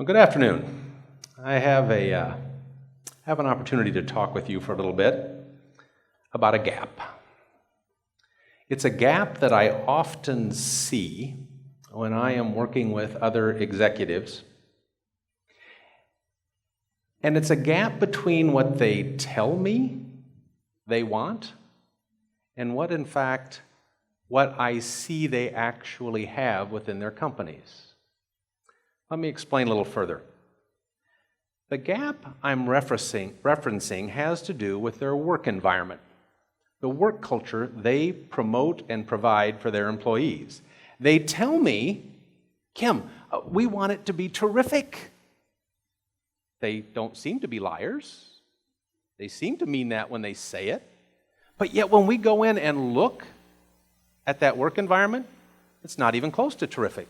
Good afternoon. I have an opportunity to talk with you for a little bit about a gap. It's a gap that I often see when I am working with other executives. And it's a gap between what they tell me they want and what I see they actually have within their companies. Let me explain a little further. The gap I'm referencing has to do with their work environment, the work culture they promote and provide for their employees. They tell me, Kim, we want it to be terrific. They don't seem to be liars. They seem to mean that when they say it. But yet when we go in and look at that work environment, it's not even close to terrific.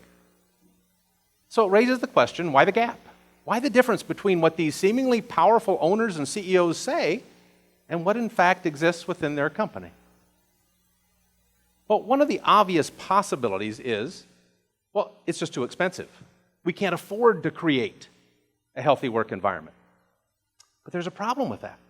So it raises the question, why the gap? Why the difference between what these seemingly powerful owners and CEOs say and what in fact exists within their company? Well, one of the obvious possibilities is, well, it's just too expensive. We can't afford to create a healthy work environment. But there's a problem with that.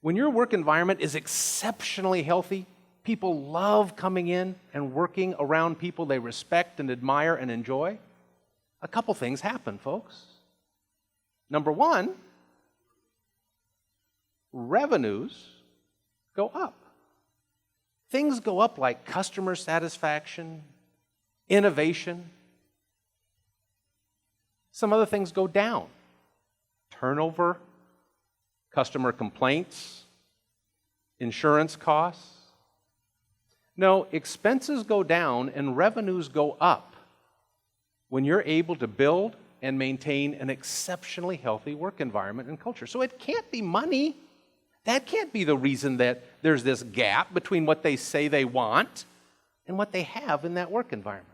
When your work environment is exceptionally healthy, people love coming in and working around people they respect and admire and enjoy, a couple things happen, folks. Number one, revenues go up. Things go up like customer satisfaction, innovation. Some other things go down. Turnover, customer complaints, insurance costs. No, expenses go down and revenues go up when you're able to build and maintain an exceptionally healthy work environment and culture. So it can't be money. That can't be the reason that there's this gap between what they say they want and what they have in that work environment.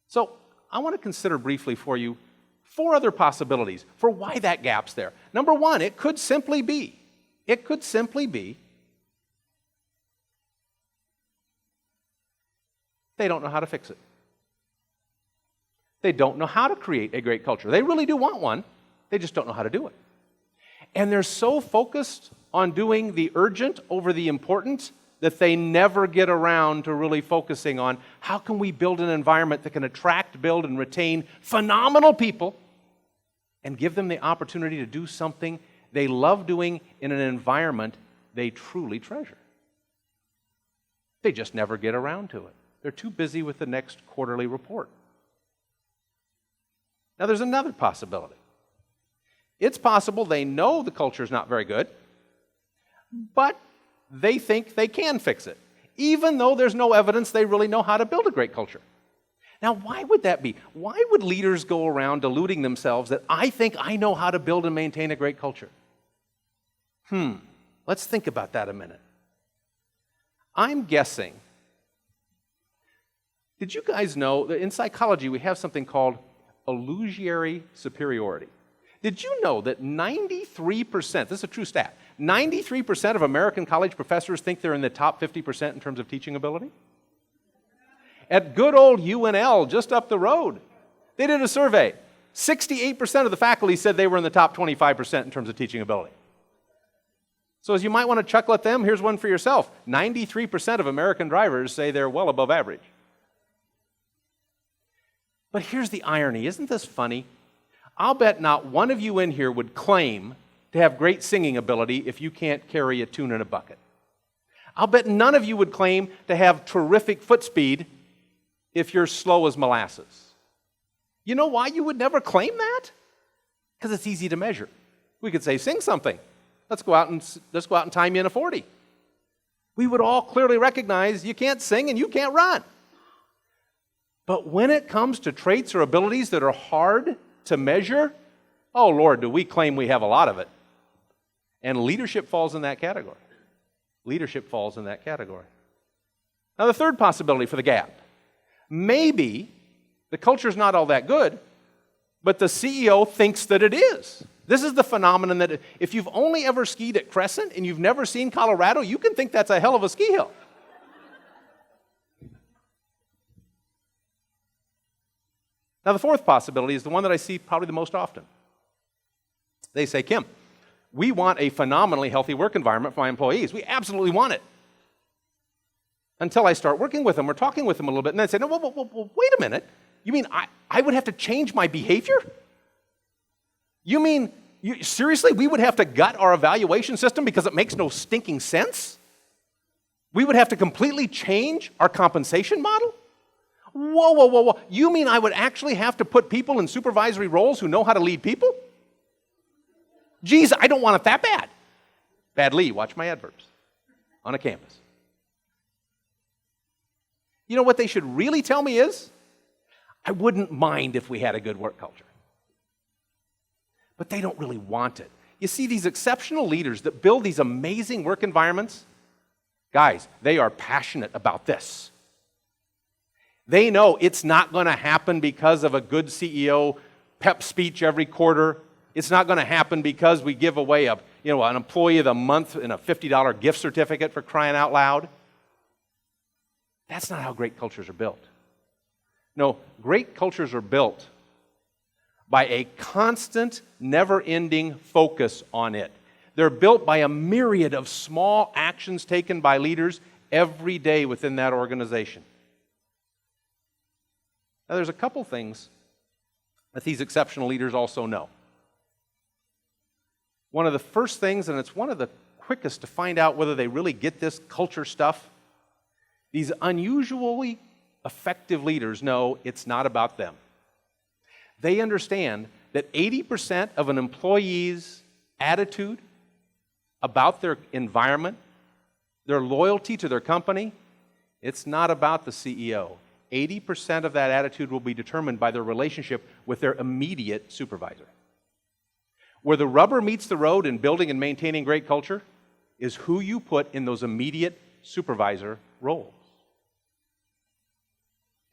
So I want to consider briefly for you 4 other possibilities for why that gap's there. Number one, it could simply be they don't know how to fix it. They don't know how to create a great culture. They really do want one. They just don't know how to do it. And they're so focused on doing the urgent over the important that they never get around to really focusing on how can we build an environment that can attract, build, and retain phenomenal people and give them the opportunity to do something they love doing in an environment they truly treasure. They just never get around to it. They're too busy with the next quarterly report. Now, there's another possibility. It's possible they know the culture's not very good, but they think they can fix it, even though there's no evidence they really know how to build a great culture. Now, why would that be? Why would leaders go around deluding themselves that I think I know how to build and maintain a great culture? Let's think about that a minute. I'm guessing. Did you guys know that in psychology we have something called illusory superiority? Did you know that 93%, this is a true stat, 93% of American college professors think they're in the top 50% in terms of teaching ability? At good old UNL, just up the road, they did a survey. 68% of the faculty said they were in the top 25% in terms of teaching ability. So as you might want to chuckle at them, here's one for yourself. 93% of American drivers say they're well above average. But here's the irony. Isn't this funny? I'll bet not one of you in here would claim to have great singing ability if you can't carry a tune in a bucket. I'll bet none of you would claim to have terrific foot speed if you're slow as molasses. You know why you would never claim that? Because it's easy to measure. We could say, sing something. Let's go out and time you in a 40. We would all clearly recognize you can't sing and you can't run. But when it comes to traits or abilities that are hard to measure, oh Lord, do we claim we have a lot of it. And leadership falls in that category. Leadership falls in that category. Now the third possibility for the gap. Maybe the culture's not all that good, but the CEO thinks that it is. This is the phenomenon that if you've only ever skied at Crescent and you've never seen Colorado, you can think that's a hell of a ski hill. Now, the fourth possibility is the one that I see probably the most often. They say, Kim, we want a phenomenally healthy work environment for my employees. We absolutely want it. Until I start working with them or talking with them a little bit, and then say, no, wait a minute. You mean I would have to change my behavior? You mean, seriously, we would have to gut our evaluation system because it makes no stinking sense? We would have to completely change our compensation model? Whoa. You mean I would actually have to put people in supervisory roles who know how to lead people? Geez, I don't want it that bad. Badly, watch my adverbs on a campus. You know what they should really tell me is, I wouldn't mind if we had a good work culture. But they don't really want it. You see, these exceptional leaders that build these amazing work environments, guys, they are passionate about this. They know it's not going to happen because of a good CEO pep speech every quarter. It's not going to happen because we give away an employee of the month and a $50 gift certificate for crying out loud. That's not how great cultures are built. No, great cultures are built by a constant, never-ending focus on it. They're built by a myriad of small actions taken by leaders every day within that organization. Now, there's a couple things that these exceptional leaders also know. One of the first things, and it's one of the quickest to find out whether they really get this culture stuff, these unusually effective leaders know it's not about them. They understand that 80% of an employee's attitude about their environment, their loyalty to their company, it's not about the CEO. 80% of that attitude will be determined by their relationship with their immediate supervisor. Where the rubber meets the road in building and maintaining great culture is who you put in those immediate supervisor roles.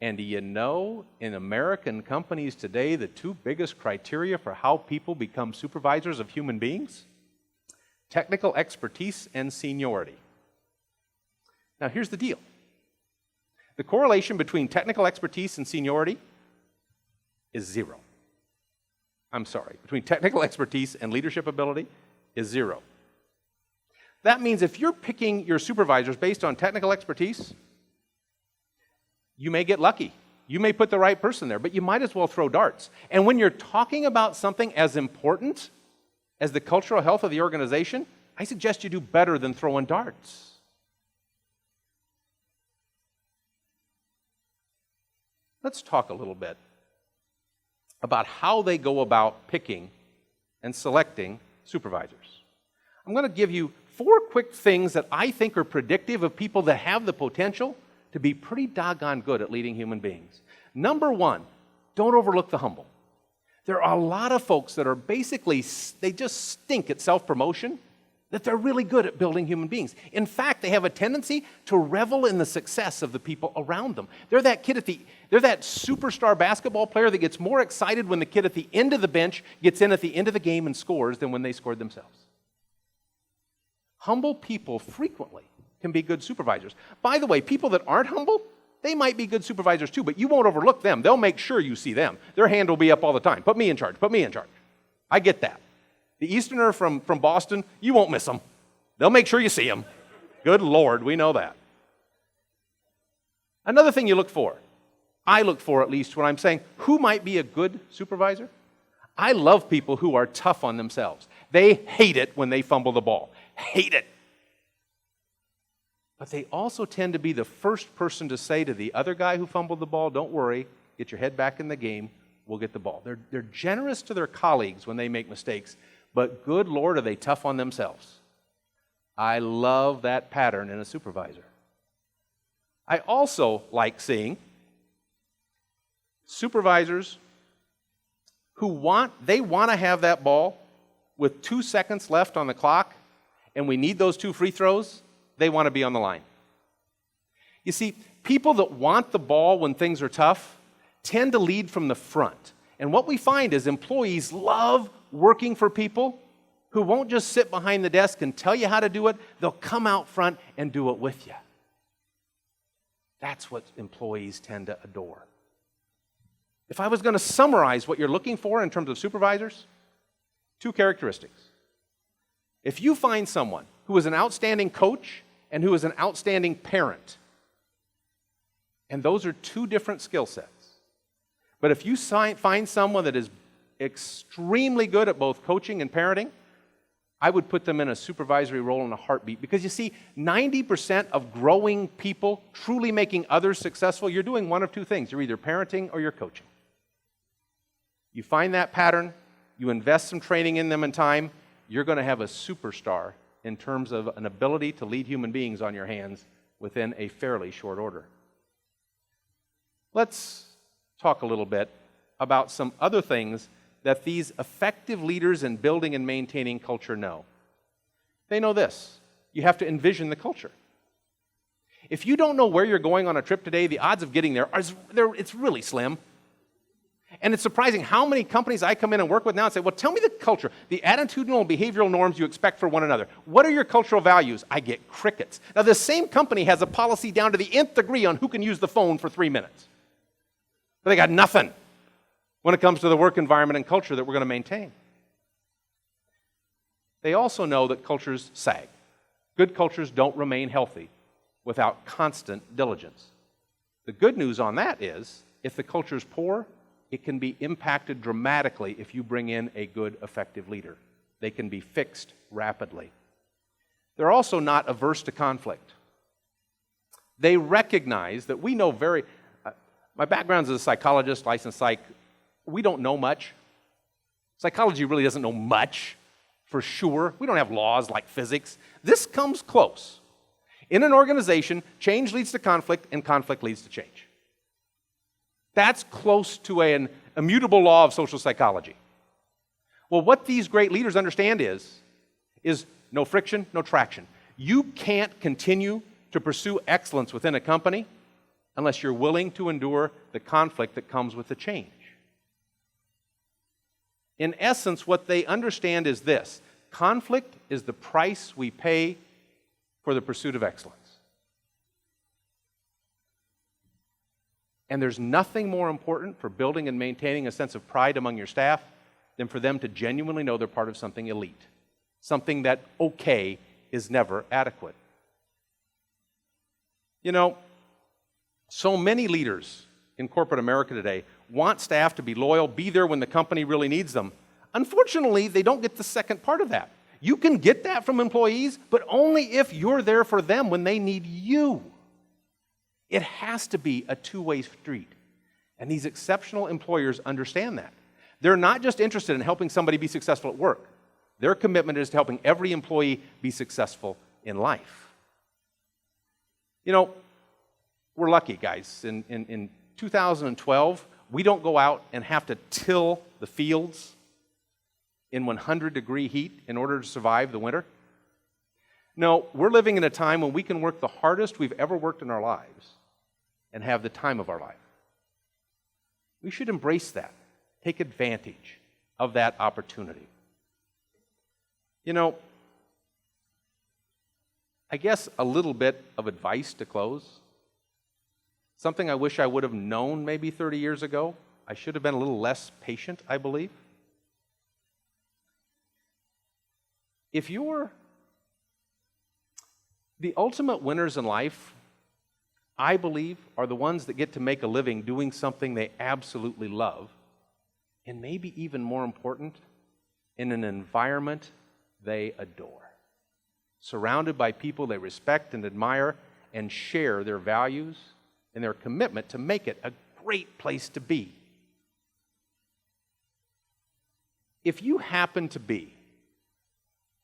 And do you know, in American companies today, the two biggest criteria for how people become supervisors of human beings? Technical expertise and seniority. Now, here's the deal. The correlation between technical expertise and seniority is zero. I'm sorry, between technical expertise and leadership ability is zero. That means if you're picking your supervisors based on technical expertise, you may get lucky. You may put the right person there, but you might as well throw darts. And when you're talking about something as important as the cultural health of the organization, I suggest you do better than throwing darts. Let's talk a little bit about how they go about picking and selecting supervisors. I'm going to give you 4 quick things that I think are predictive of people that have the potential to be pretty doggone good at leading human beings. Number 1, don't overlook the humble. There are a lot of folks that are basically, they just stink at self-promotion, that they're really good at building human beings. In fact, they have a tendency to revel in the success of the people around them. They're that superstar basketball player that gets more excited when the kid at the end of the bench gets in at the end of the game and scores than when they scored themselves. Humble people frequently can be good supervisors. By the way, people that aren't humble, they might be good supervisors too, but you won't overlook them. They'll make sure you see them. Their hand will be up all the time. Put me in charge. Put me in charge. I get that. The Easterner from Boston, you won't miss them. They'll make sure you see them. Good Lord, we know that. Another thing you look for, I look for at least when I'm saying who might be a good supervisor, I love people who are tough on themselves. They hate it when they fumble the ball. Hate it. But they also tend to be the first person to say to the other guy who fumbled the ball, don't worry, get your head back in the game, we'll get the ball. They're generous to their colleagues when they make mistakes, but good Lord, are they tough on themselves. I love that pattern in a supervisor. I also like seeing supervisors who want to have that ball with 2 seconds left on the clock, and we need those 2 free throws, they want to be on the line. You see, people that want the ball when things are tough tend to lead from the front. And what we find is employees love working for people who won't just sit behind the desk and tell you how to do it. They'll come out front and do it with you. That's what employees tend to adore. If I was going to summarize what you're looking for in terms of supervisors, 2 characteristics. If you find someone who is an outstanding coach and who is an outstanding parent, and those are 2 different skill sets, but if you find someone that is extremely good at both coaching and parenting, I would put them in a supervisory role in a heartbeat. Because you see, 90% of growing people, truly making others successful, you're doing one of 2 things. You're either parenting or you're coaching. You find that pattern, you invest some training in them and time, you're going to have a superstar in terms of an ability to lead human beings on your hands within a fairly short order. Let's talk a little bit about some other things that these effective leaders in building and maintaining culture know. They know this: you have to envision the culture. If you don't know where you're going on a trip today, the odds of getting there, it's really slim. And it's surprising how many companies I come in and work with now and say, well, tell me the culture, the attitudinal and behavioral norms you expect for one another. What are your cultural values? I get crickets. Now, the same company has a policy down to the nth degree on who can use the phone for 3 minutes. But they got nothing when it comes to the work environment and culture that we're going to maintain. They also know that cultures sag. Good cultures don't remain healthy without constant diligence. The good news on that is, if the culture is poor, it can be impacted dramatically if you bring in a good, effective leader. They can be fixed rapidly. They're also not averse to conflict. They recognize that we know my background as a psychologist, licensed psych, we don't know much. Psychology really doesn't know much, for sure. We don't have laws like physics. This comes close. In an organization, change leads to conflict, and conflict leads to change. That's close to an immutable law of social psychology. Well, what these great leaders understand is no friction, no traction. You can't continue to pursue excellence within a company unless you're willing to endure the conflict that comes with the change. In essence, what they understand is this: conflict is the price we pay for the pursuit of excellence. And there's nothing more important for building and maintaining a sense of pride among your staff than for them to genuinely know they're part of something elite, something that okay is never adequate. You know, so many leaders in corporate America today want staff to be loyal, be there when the company really needs them. Unfortunately, they don't get the second part of that. You can get that from employees, but only if you're there for them when they need you. It has to be a two-way street. And these exceptional employers understand that. They're not just interested in helping somebody be successful at work. Their commitment is to helping every employee be successful in life. You know, we're lucky, guys. In 2012, we don't go out and have to till the fields in 100-degree heat in order to survive the winter. No, we're living in a time when we can work the hardest we've ever worked in our lives and have the time of our life. We should embrace that, take advantage of that opportunity. You know, I guess a little bit of advice to close. Something I wish I would have known maybe 30 years ago. I should have been a little less patient, I believe. If you're the ultimate winners in life, I believe, are the ones that get to make a living doing something they absolutely love, and maybe even more important, in an environment they adore, surrounded by people they respect and admire and share their values and their commitment to make it a great place to be. If you happen to be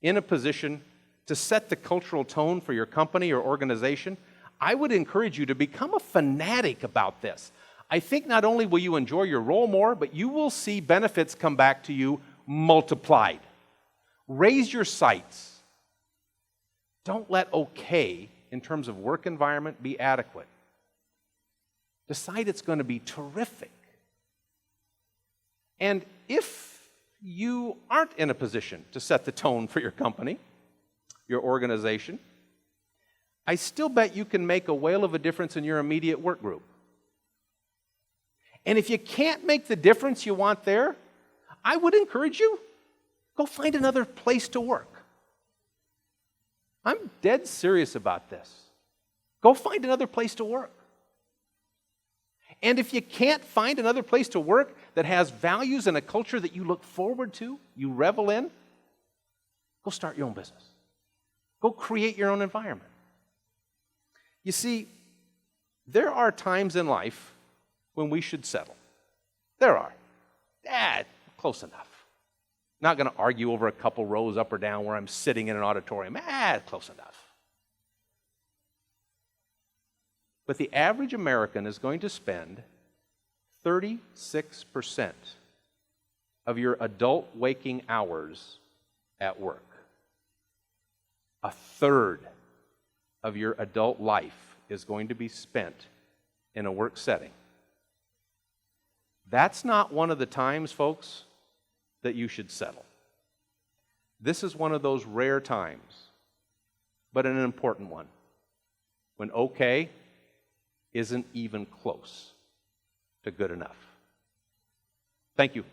in a position to set the cultural tone for your company or organization, I would encourage you to become a fanatic about this. I think not only will you enjoy your role more, but you will see benefits come back to you multiplied. Raise your sights. Don't let okay in terms of work environment be adequate. Decide it's going to be terrific. And if you aren't in a position to set the tone for your company, your organization, I still bet you can make a whale of a difference in your immediate work group. And if you can't make the difference you want there, I would encourage you, go find another place to work. I'm dead serious about this. Go find another place to work. And if you can't find another place to work that has values and a culture that you look forward to, you revel in, go start your own business. Go create your own environment. You see, there are times in life when we should settle. There are. Close enough. Not going to argue over a couple rows up or down where I'm sitting in an auditorium. Close enough. But the average American is going to spend 36% of your adult waking hours at work. A third of your adult life is going to be spent in a work setting. That's not one of the times, folks, that you should settle. This is one of those rare times, but an important one, when okay isn't even close to good enough. Thank you.